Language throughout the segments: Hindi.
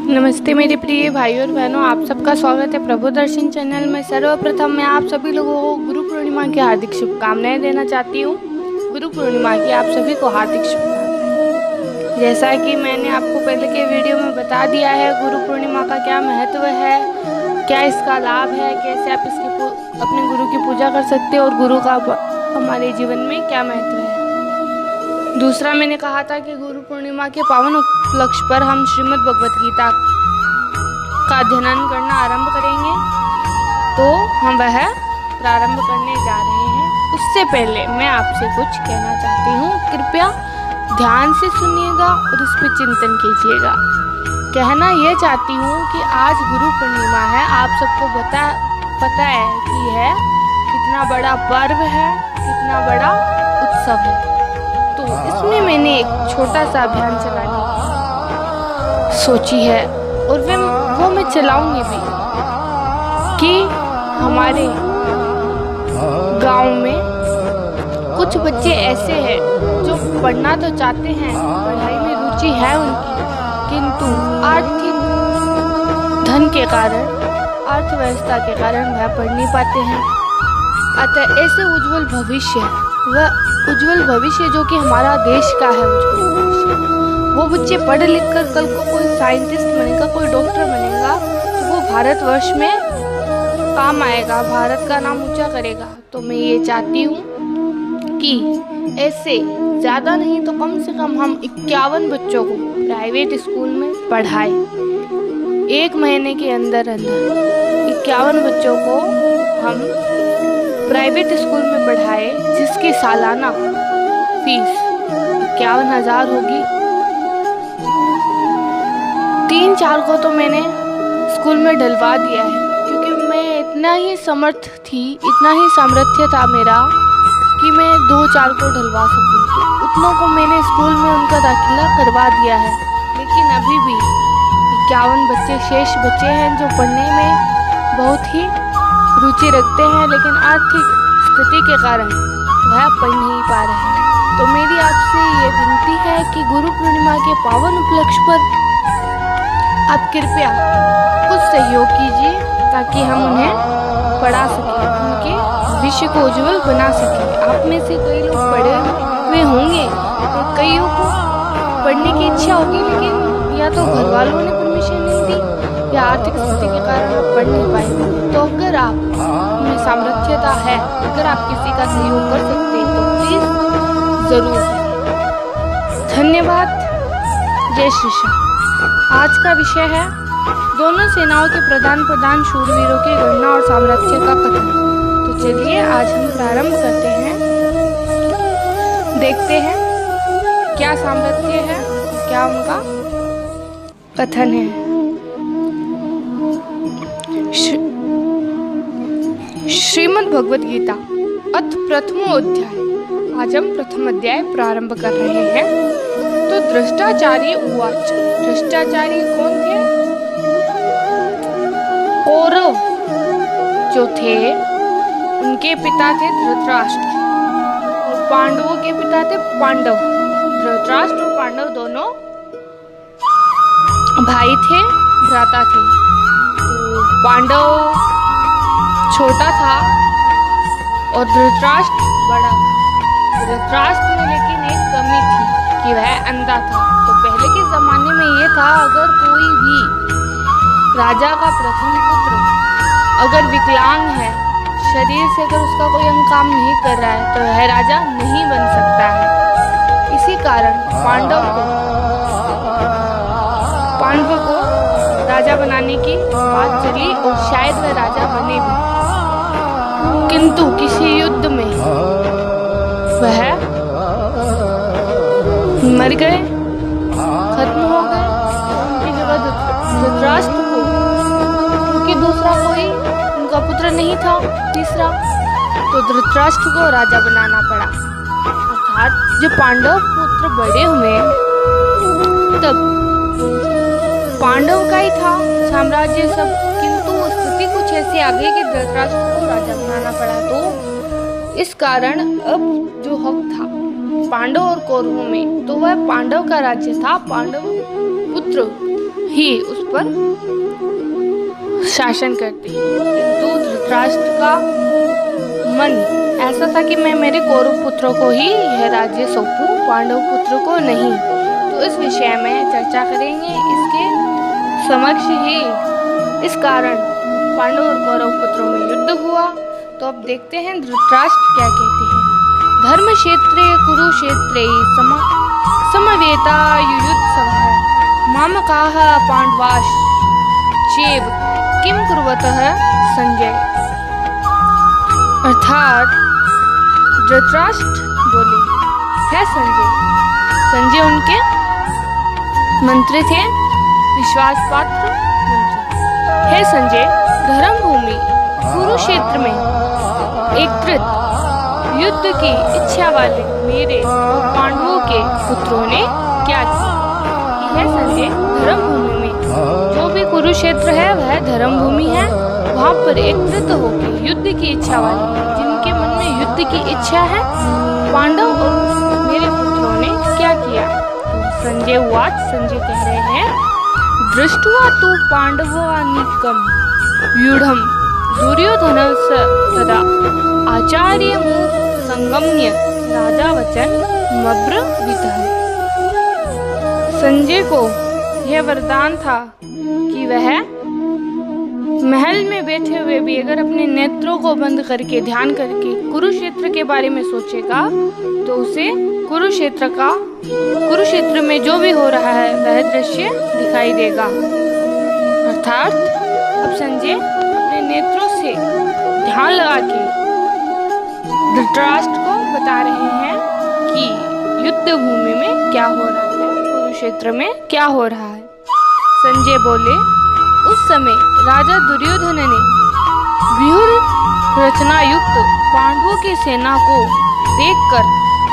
नमस्ते मेरे प्रिय भाइयों और बहनों, आप सबका स्वागत है प्रभु दर्शन चैनल में। सर्वप्रथम मैं आप सभी लोगों को गुरु पूर्णिमा की हार्दिक शुभकामनाएं देना चाहती हूँ। गुरु पूर्णिमा की आप सभी को हार्दिक शुभकामनाएं। जैसा कि मैंने आपको पहले के वीडियो में बता दिया है, गुरु पूर्णिमा का क्या महत्व है, क्या इसका लाभ है, कैसे आप अपने गुरु की पूजा कर सकते हैं और गुरु का हमारे जीवन में क्या महत्व है। दूसरा, मैंने कहा था कि गुरु पूर्णिमा के पावन उपलक्ष्य पर हम श्रीमद् भगवत गीता का अध्ययन करना आरंभ करेंगे, तो हम वह प्रारंभ करने जा रहे हैं। उससे पहले मैं आपसे कुछ कहना चाहती हूँ, कृपया ध्यान से सुनिएगा और इस पर चिंतन कीजिएगा। कहना यह चाहती हूँ कि आज गुरु पूर्णिमा है। आप सबको पता है कि यह कितना बड़ा पर्व है, कितना बड़ा उत्सव है। तो इसमें मैंने एक छोटा सा अभियान चलाने की सोची है और वो मैं चलाऊंगी भी, कि हमारे गांव में कुछ बच्चे ऐसे हैं जो पढ़ना तो चाहते हैं, पढ़ाई में रुचि है उनकी, किंतु आर्थिक धन के कारण, अर्थव्यवस्था के कारण वह पढ़ नहीं पाते हैं। अतः ऐसे उज्जवल भविष्य जो कि हमारा देश का है, उज्जवल भविष्य, वो बच्चे पढ़ लिख कर कल को कोई साइंटिस्ट बनेगा, कोई डॉक्टर बनेगा, तो वो भारतवर्ष में काम आएगा, भारत का नाम ऊंचा करेगा। तो मैं ये चाहती हूँ कि ऐसे ज़्यादा नहीं तो कम से कम हम 51 बच्चों को प्राइवेट स्कूल में पढ़ाएं। 1 महीने के अंदर 51 बच्चों को हम प्राइवेट स्कूल में पढ़ाए, जिसकी सालाना फीस 51,000 होगी। 3-4 को तो मैंने स्कूल में डलवा दिया है, क्योंकि मैं इतना ही समर्थ थी, इतना ही सामर्थ्य था मेरा कि मैं 2-4 को डलवा सकूं। तो उतनों को मैंने स्कूल में उनका दाखिला करवा दिया है। लेकिन अभी भी 51 बच्चे शेष बच्चे हैं जो पढ़ने में बहुत ही रुचि रखते हैं, लेकिन आर्थिक स्थिति के कारण वह पढ़ नहीं पा रहे हैं। तो मेरी आपसे ये विनती है कि गुरु पूर्णिमा के पावन उपलक्ष्य पर आप कृपया कुछ सहयोग कीजिए, ताकि हम उन्हें पढ़ा सकें, उनके भविष्य को उज्जवल बना सकें। आप में से कई लोग पढ़े हुए होंगे और कईयों को पढ़ने की इच्छा होगी, लेकिन या तो घर वालों ने परमिशन नहीं दी या आर्थिक स्थिति के कारण आप पढ़ नहीं पाए। तो अगर आप में सामर्थ्यता है, अगर आप किसी का सहयोग कर सकते हैं, तो प्लीज जरूर। धन्यवाद। जय श्री श्याम। आज का विषय है दोनों सेनाओं के प्रधान शूरवीरों की गणना और सामर्थ्य का कथन। तो चलिए आज हम प्रारंभ करते हैं, देखते हैं क्या सामर्थ्य है, क्या उनका कथन है। श्रीमद् भगवत गीता अथ प्रथमो अध्याय। आज हम प्रथम अध्याय प्रारंभ कर रहे हैं। तो दृष्टाचार्य उवाच। दृष्टाचार्य कौन थे? कौरव जो थे, उनके पिता थे धृतराष्ट्र और पांडवों के पिता थे पांडव। धृतराष्ट्र और पांडव दोनों भाई थे, भ्राता थे। तो पांडव छोटा था और धृतराष्ट्र बड़ा था। धृतराष्ट्र में लेकिन एक कमी थी कि वह अंधा था। तो पहले के जमाने में ये था, अगर कोई भी राजा का प्रथम पुत्र अगर विकलांग है, शरीर से अगर उसका कोई अंग काम नहीं कर रहा है, तो वह राजा नहीं बन सकता है। इसी कारण पांडव को राजा बनाने की बात चली और शायद वह राजा बने भी, किंतु किसी युद्ध में वह मर गए, खत्म हो गए। उनकी जगह धृतराष्ट्र को, क्योंकि दूसरा कोई उनका पुत्र नहीं था, तीसरा, तो धृतराष्ट्र को राजा बनाना पड़ा। अर्थात जब पांडव पुत्र बड़े हुए, तब पांडव का ही था साम्राज्य सब, किंतु स्थिति कुछ ऐसी आ गई कि धृतराष्ट्र को राजा बनाना पड़ा। तो इस कारण अब जो हक था पांडव और कौरवों में, तो वह पांडव का राज्य था। पांडव पुत्र ही उस पर शासन करते। किंतु धृतराष्ट्र का मन ऐसा था कि मैं मेरे कौरव पुत्रों को ही यह राज्य सौंपूं, पांडव पुत्र को नहीं। तो इस विषय में चर्चा करेंगे इसके समक्ष ही। इस कारण पांडव और कौरव पुत्रों में युद्ध हुआ। तो अब देखते हैं धृतराष्ट्र क्या कहते हैं। धर्म क्षेत्रे कुरुक्षेत्रे समवेता युयुत्सवः मामकाः पांडवाश्चैव किम कुर्वतः संजय। अर्थात धृतराष्ट्र बोले, है संजय उनके मंत्री थे, विश्वास पात्र मंत्री। है संजय, धर्म भूमि कुरुक्षेत्र में एकत्रित युद्ध की इच्छा वाले मेरे और पांडवों के पुत्रों ने क्या किया। है संजय, धर्म भूमि में जो भी कुरुक्षेत्र है वह धर्म भूमि है। वहाँ पर एकत्रित होकर युद्ध की इच्छा वाले, जिनके मन में युद्ध की इच्छा है, पांडव और मेरे पुत्रों ने क्या किया। तो संजय वाच, संजय कह रहे हैं, दृष्ट्वा तु पांडवानीकम व्यूढ़म दुर्योधनस्य तदा आचार्यमुख संगम्य राजा वचन मब्रवीतः। संजय को यह वरदान था कि वह महल में बैठे हुए भी अगर अपने नेत्रों को बंद करके ध्यान करके कुरुक्षेत्र के बारे में सोचेगा तो उसे कुरुक्षेत्र में जो भी हो रहा है वह दृश्य दिखाई देगा। अर्थात अब संजय अपने नेत्रों से ध्यान लगा के धृतराष्ट्र को बता रहे हैं कि युद्ध भूमि में क्या हो रहा है, कुरुक्षेत्र में क्या हो रहा है। संजय बोले, उस समय राजा दुर्योधन ने व्यूह रचना युक्त पांडवों की सेना को देखकर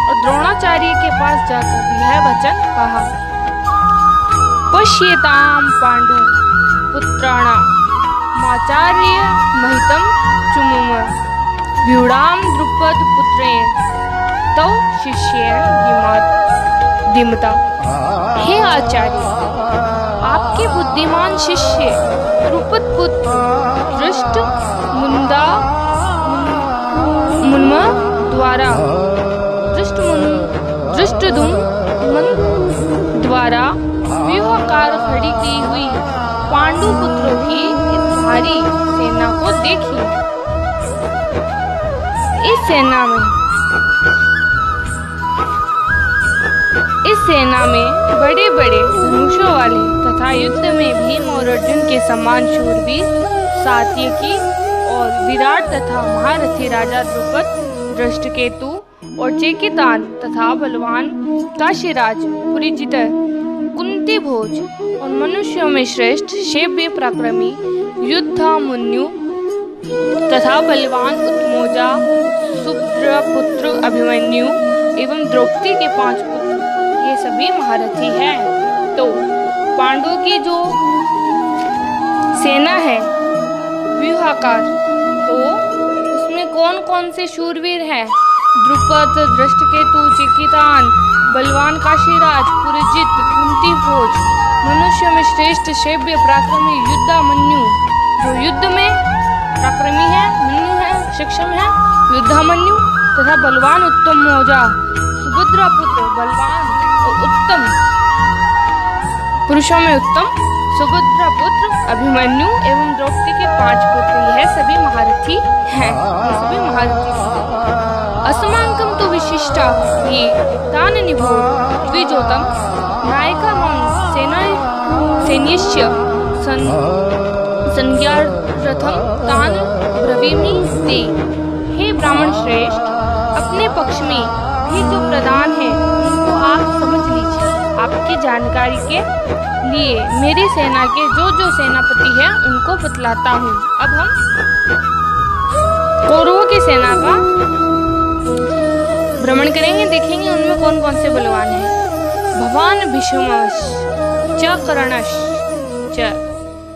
और द्रोणाचार्य के पास जाकर यह वचन कहा, पश्येताम पांडु पुत्राणाम माचार्य महितम चुमुम व्यूढ़ाम द्रुपद पुत्रेण तौ शिष्येण दिमता। हे आचार्य, आपके बुद्धिमान शिष्य द्रुपद पुत्र धृष्टद्युम्न द्वारा व्यूहकार खड़ी की हुई पांडु पुत्रों की इस भारी सेना को देखिए। इस सेना में बड़े बड़े धनुषों वाले तथा युद्ध में भीम और अर्जुन के समान शूरवीर सात्यकी और विराट तथा महारथी राजा द्रुपद, दृष्टकेतु और चेकितान तथा बलवान काशीराज पुरीजित, कुंती भोज और मनुष्यों में श्रेष्ठ शैव्य पराक्रमी युद्धामन्यु तथा बलवान उत्मोजा सुभद्रा पुत्र अभिमन्यु एवं द्रौपदी के 5 पुत्र, ये सभी महारथी हैं। तो पांडवों की जो सेना है व्यूहाकार, तो उसमें कौन कौन से शूरवीर हैं? द्रुपद, दृष्टकेतु, चेकितान, बलवान काशीराज, पुरजित, कुंती भोज, मनुष्य में श्रेष्ठ शैव्य पराक्रमी युद्धामन्यु, जो युद्ध में पराक्रमी है, मन्यु है, सक्षम है, युद्धामन्यु तथा बलवान उत्तम मौजा, सुभद्रा पुत्र, बलवान और उत्तम पुरुषों में उत्तम सुभद्रा पुत्र अभिमन्यु एवं द्रौपदी के 5 पुत्र, यह सभी महारथी हैं। ये सभी महारथी अस्माकं तो विशिष्टा ये तान निभो द्विजोतम नायका मम सैन्यस्य संज्ञार्थम तान ब्रवीमि ते। हे ब्राह्मण श्रेष्ठ, अपने पक्ष में भी जो प्रधान है उनको आप समझ लीजिए। आपकी जानकारी के लिए मेरी सेना के जो जो सेनापति हैं उनको बतलाता हूँ। अब हम कौरवों की सेना का भ्रमण करेंगे, देखेंगे उनमें कौन कौन से बलवान हैं। भवान भीष्मश्च च कर्णश्च च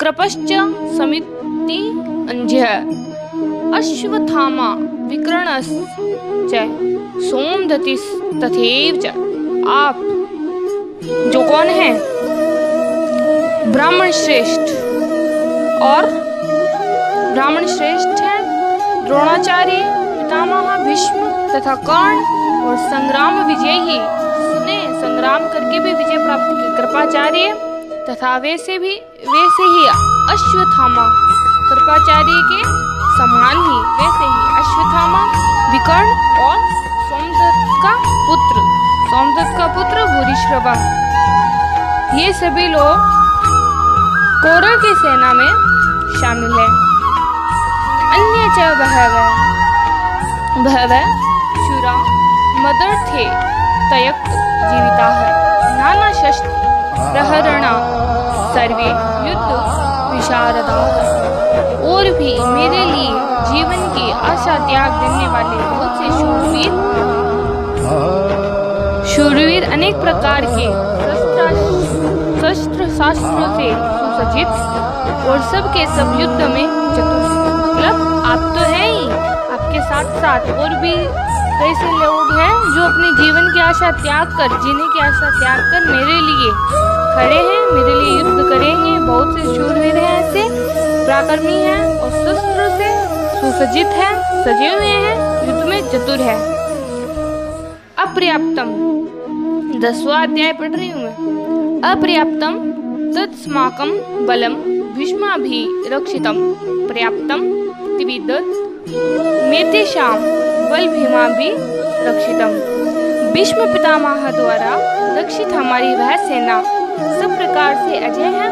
कृपश्च समिति अंजः अश्वत्थामा विकर्णश्च सोमदत्ति तथैव च। आप जो कौन है? ब्राह्मण श्रेष्ठ हैं द्रोणाचार्य, पितामह भीष्म तथा कर्ण और संग्राम विजय ही सुने, संग्राम करके भी विजय प्राप्त की कृपाचार्य तथा वैसे ही अश्वत्थामा, कृपाचार्य के समान ही वैसे ही अश्वत्थामा, विकर्ण और सोमदत्त का पुत्र भूरिश्रवा, ये सभी लोग कौरव की सेना में शामिल है। अन्य च बहवः शूरा मदर्थे तयक्त जीविता है, नाना शस्त्र प्रहरणा सर्वे युद्ध विशारदा है। और भी मेरे लिए जीवन की आशा त्याग देने वाले बहुत से शूरवीर अनेक प्रकार के शस्त्र शास्त्रों से सुसज्जित और सब के सब युद्ध में चतुर। मतलब आप तो हैं ही, आपके साथ साथ और भी कैसे लोग हैं जो अपने जीवन की आशा त्याग कर, जीने की आशा त्याग कर मेरे लिए खड़े हैं, मेरे लिए युद्ध करेंगे। बहुत से शूरवीर हैं, ऐसे पराक्रमी हैं और शस्त्रों से सुसज्जित हैं, सजे हुए हैं, युद्ध में चतुर है। अपर्याप्तम 10वां अध्याय पढ़ रही हूँ मैं। अपर्याप्तम तत्स्माकं बलम भीष्माभिरक्षितम पर्याप्तम तिविदत् मेतेषां बलभीमाभिरक्षितम। भीष्म पितामह द्वारा रक्षित हमारी वह सेना सब प्रकार से अजय है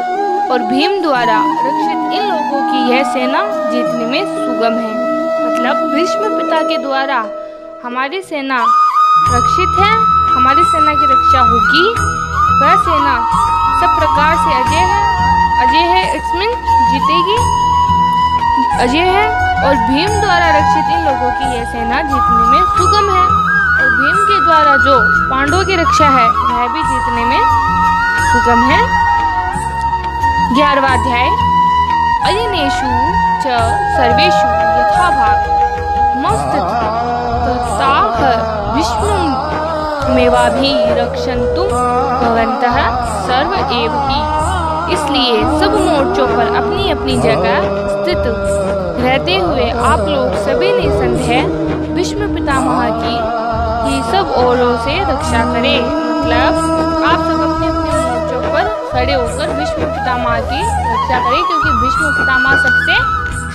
और भीम द्वारा रक्षित इन लोगों की यह सेना जीतने में सुगम है। मतलब भीष्म पिता के द्वारा हमारी सेना रक्षित है, हमारी सेना की रक्षा होगी। वह सेना सब प्रकार से अजय है, इट्स मीन जीतेगी, अजय है। और भीम द्वारा रक्षित इन लोगों की यह सेना जीतने में सुगम है और भीम के द्वारा जो पांडवों की रक्षा है वह भी जीतने में सुगम है। 11वां अध्याय। अयनेषु च सर्वेषु यथाभाग मस्तताः विष्णुमेवाभिरक्षन्तु भवन्तः सर्व एव ही। इसलिए सब मोर्चों पर अपनी अपनी जगह स्थित रहते हुए आप लोग सभी निसंदेह भीष्म पितामह की ही सब ओरों से रक्षा करें। मतलब आप सब अपने अपने मोर्चों पर खड़े होकर भीष्म पितामह की रक्षा करें, क्योंकि भीष्म पितामह सबसे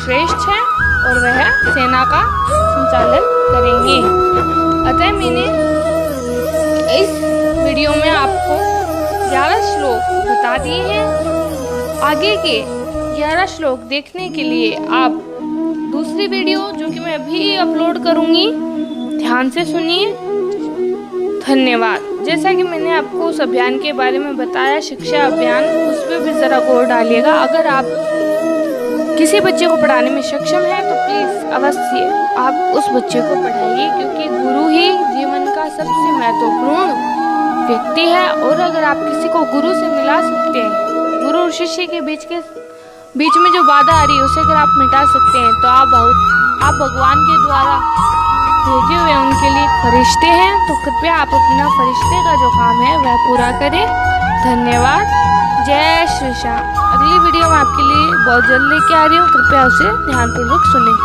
श्रेष्ठ है और वह सेना का संचालन करेंगे। अतः मैंने इस वीडियो में आपको 11 श्लोक बता दिए हैं। आगे के 11 श्लोक देखने के लिए आप दूसरी वीडियो जो कि मैं अभी अपलोड करूंगी ध्यान से सुनिए। धन्यवाद। जैसा कि मैंने आपको उस अभियान के बारे में बताया, शिक्षा अभियान, उस पर भी ज़रा गौर डालिएगा। अगर आप किसी बच्चे को पढ़ाने में सक्षम है तो प्लीज़ अवश्य आप उस बच्चे को पढ़ाइए, क्योंकि गुरु ही जीवन का सबसे महत्वपूर्ण व्यक्ति है। और अगर आप किसी को गुरु से मिला सकते हैं, गुरु और शिष्य के बीच में जो बाधा आ रही है उसे अगर आप मिटा सकते हैं तो आप भगवान के द्वारा भेजे हुए उनके लिए फरिश्ते हैं। तो कृपया आप अपना फरिश्ते का जो काम है वह पूरा करें। धन्यवाद। जय श्री श्याम। अगली वीडियो मैं आपके लिए बहुत जल्द लेके आ रही हूँ, कृपया उसे ध्यानपूर्वक सुनें।